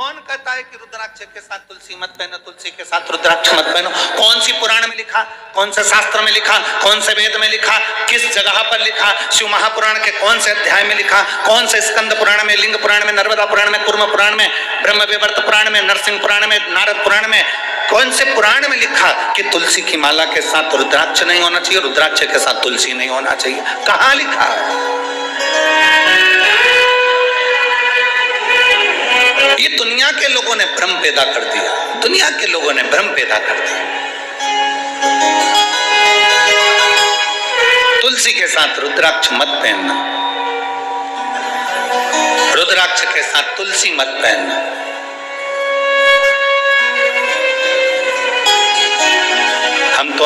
कौन कहता है कि रुद्राक्ष के साथ तुलसी मत पहनो, तुलसी के साथ रुद्राक्ष मत पहनो? कौन सी पुराण में लिखा, कौन से शास्त्र में लिखा, कौन से वेद में लिखा, किस जगह पर लिखा? शिव महापुराण के कौन से अध्याय में लिखा? कौन से स्कंद पुराण में, लिंग पुराण में, नर्मदा पुराण में, कुर्म पुराण में, ब्रह्म विवर्त पुराण में, नरसिंह पुराण में, नारद पुराण में, कौन से पुराण में लिखा कि तुलसी की माला के साथ रुद्राक्ष नहीं होना चाहिए, रुद्राक्ष के साथ तुलसी नहीं होना चाहिए? कहां लिखा है? ये दुनिया के लोगों ने भ्रम पैदा कर दिया, दुनिया के लोगों ने भ्रम पैदा कर दिया। तुलसी के साथ रुद्राक्ष मत पहनना, रुद्राक्ष के साथ तुलसी मत पहनना। हम तो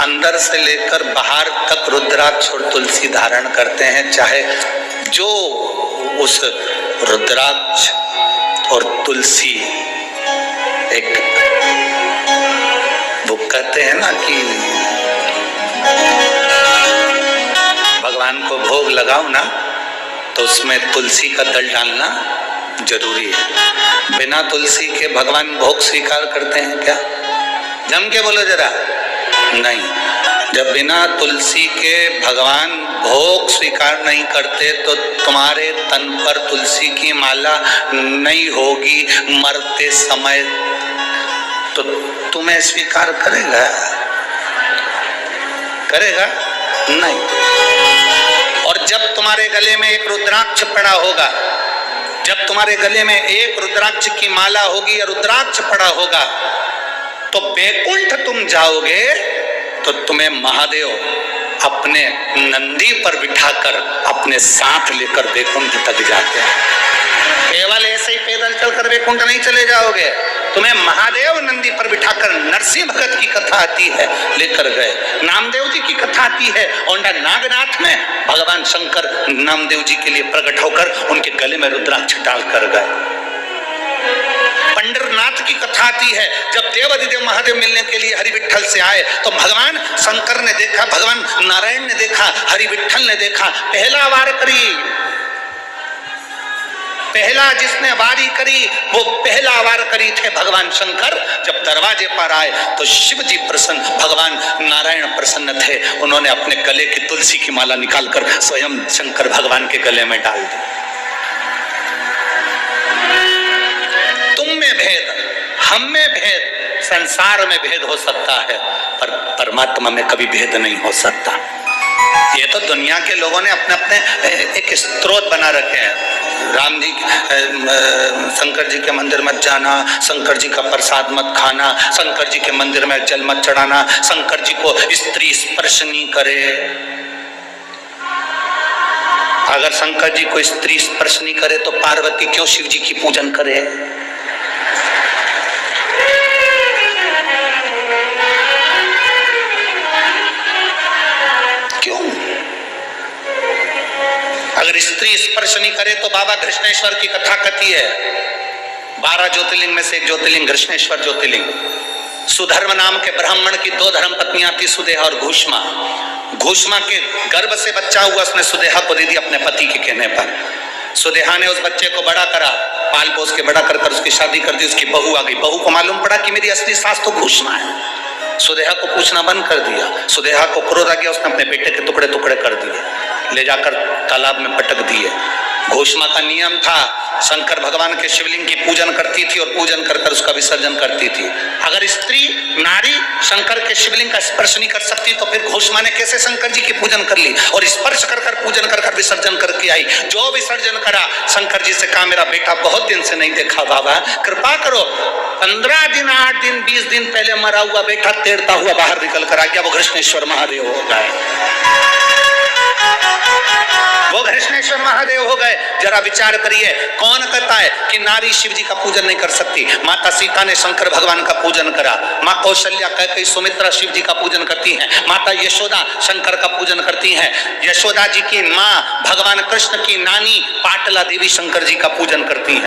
अंदर से लेकर बाहर तक रुद्राक्ष और तुलसी धारण करते हैं, चाहे जो उस रुद्राक्ष और तुलसी एक, वो कहते हैं ना कि भगवान को भोग लगाओ ना तो उसमें तुलसी का दल डालना जरूरी है। बिना तुलसी के भगवान भोग स्वीकार करते हैं क्या? जम के बोलो जरा। नहीं, जब बिना तुलसी के भगवान भोग स्वीकार नहीं करते तो तुम्हारे तन पर तुलसी की माला नहीं होगी मरते समय, तो तुम्हें स्वीकार करेगा? करेगा नहीं। और जब तुम्हारे गले में एक रुद्राक्ष पड़ा होगा, जब तुम्हारे गले में एक रुद्राक्ष की माला होगी या रुद्राक्ष पड़ा होगा, तो वैकुंठ तुम जाओगे तो तुम्हें महादेव अपने नंदी पर बिठाकर अपने साथ लेकर वैकुंठ तक जाते हैं। केवल ऐसे ही पैदल चलकर वैकुंठ नहीं चले जाओगे, तुम्हें महादेव नंदी पर बिठाकर, नरसिंह भगत की कथा आती है, लेकर गए। नामदेव जी की कथा आती है, औंधा नागनाथ में भगवान शंकर नामदेव जी के लिए प्रकट होकर उनके गले में रुद्राक्ष डालकर गए। पंडरनाथ की कथा आती है, जब देवाधिदेव महादेव मिलने के लिए हरि विठ्ठल से आए तो भगवान शंकर ने देखा, भगवान नारायण ने देखा, हरि विठ्ठल ने देखा, पहला वार करी, पहला जिसने वारी करी वो पहला वार करी थे भगवान शंकर। जब दरवाजे पर आए तो शिव जी प्रसन्न, भगवान नारायण प्रसन्न थे, उन्होंने अपने गले की तुलसी की माला निकालकर स्वयं शंकर भगवान के गले में डाल दी। तुम में भेद, हम में भेद, संसार में भेद हो सकता है, पर परमात्मा में कभी भेद नहीं हो सकता। ये तो दुनिया के लोगों ने अपने अपने एक स्त्रोत बना रखे हैं। राम जी, शंकर जी के मंदिर मत जाना, शंकर जी का प्रसाद मत खाना, शंकर जी के मंदिर में जल मत चढ़ाना, शंकर जी को स्त्री स्पर्श नहीं करे। अगर शंकर जी को स्त्री स्पर्श नहीं करे तो पार्वती क्यों शिव जी की पूजन करे? अगर स्त्री स्पर्श नहीं करे तो बाबा कृष्णेश्वर की कथा कथी है, 12 ज्योतिर्लिंग में से एक ज्योतिर्लिंग कृष्णेश्वर ज्योतिर्लिंग। सुधर्म नाम के ब्राह्मण की 2 धर्म पत्नियां थी, सुदेहा और घूष्मा। घूष्मा के गर्भ से बच्चा हुआ, उसने सुदेहा को दे दी अपने पति के कहने पर। सुदेहा ने उस बच्चे को बड़ा करा, पाल पोस के बड़ा कर उसकी शादी कर दी। उसकी बहू आ गई, बहू को मालूम पड़ा कि मेरी असली सास तो घूष्मा है। सुदेहा को पूछना बंद कर दिया। सुदेहा को क्रोध आ गया, उसने अपने बेटे के टुकड़े टुकड़े कर दिए, ले जाकर तालाब में पटक दिए। घोषमा का नियम था, शंकर भगवान के शिवलिंग की पूजन करती थी और पूजन कर कर उसका विसर्जन करती थी। अगर स्त्री नारी शंकर के शिवलिंग का स्पर्श नहीं कर सकती तो फिर घोषमा ने कैसे शंकर जी की पूजन कर ली और स्पर्श कर कर पूजन कर कर विसर्जन करके आई। जो विसर्जन करा, शंकर जी से कहा मेरा बेटा बहुत दिन से नहीं देखा, बाबा कृपा करो। 15 दिन 8 दिन 20 दिन पहले मरा हुआ बेटा तैरता हुआ बाहर निकल कर आ गया। वो कृष्णेश्वर महादेव हो गए, वो कृष्णेश्वर महादेव हो गए। जरा विचार करिए, कौन कहता है कि नारी शिव जी का पूजन नहीं कर सकती? माता सीता ने शंकर भगवान का पूजन करा, माँ कौशल्या कैकेयी सुमित्रा शिव जी का पूजन करती हैं, माता यशोदा शंकर का पूजन करती हैं, यशोदा जी की माँ भगवान कृष्ण की नानी पाटला देवी शंकर जी का पूजन करती हैं।